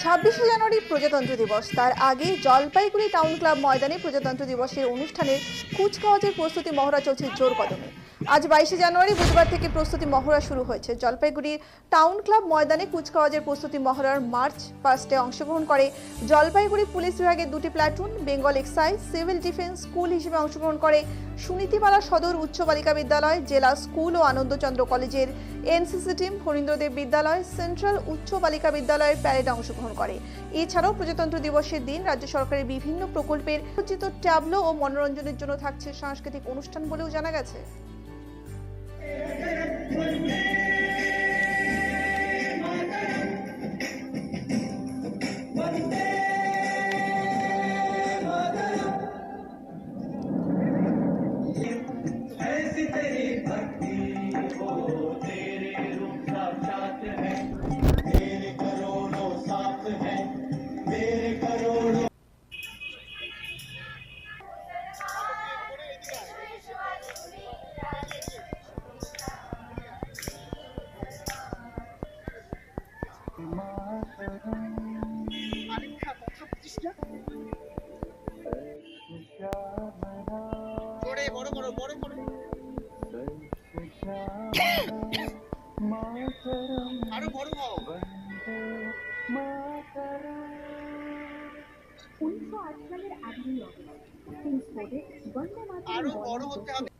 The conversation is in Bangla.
26শে জানুয়ারি প্রজাতন্ত্র দিবস। তার আগে জলপাইগুড়ি টাউন ক্লাব ময়দানে প্রজাতন্ত্র দিবসের অনুষ্ঠানের কুচকাওয়াজের প্রস্তুতি মহড়া চলছে জোর কদমে। আজ 22শে জানুয়ারি বুধবার থেকে প্রস্তুতি মহড়া শুরু হয়েছে। জলপাইগুড়ি টাউন ক্লাব ময়দানে কুচকাওয়াজের প্রস্তুতি মহড়ার মার্চ পাস্টে অংশগ্রহণ করে জলপাইগুড়ি পুলিশ বিভাগের 2টি platoon, Bengal excise, civil defence school হিসেবে অংশগ্রহণ করে সুনীতিপাড়া সদর উচ্চ বালিকা বিদ্যালয়, জেলা স্কুল ও আনন্দচন্দ্র কলেজের এনসিসি টিম, ফণীন্দ্রদেব বিদ্যালয়, সেন্ট্রাল উচ্চ বালিকা বিদ্যালয়ের প্যারেডে অংশগ্রহণ করে। এছাড়াও প্রজাতন্ত্র দিবসের দিন রাজ্য সরকারের বিভিন্ন প্রকল্পের সজ্জিত ট্যাবলো ও মনোরঞ্জনের জন্য থাকছে সাংস্কৃতিক অনুষ্ঠান বলেও জানা গেছে। আরো বড় হও। 1908 সালের 8ই অগস্ট বন্দে মাতরম আরো বড় হতে হবে।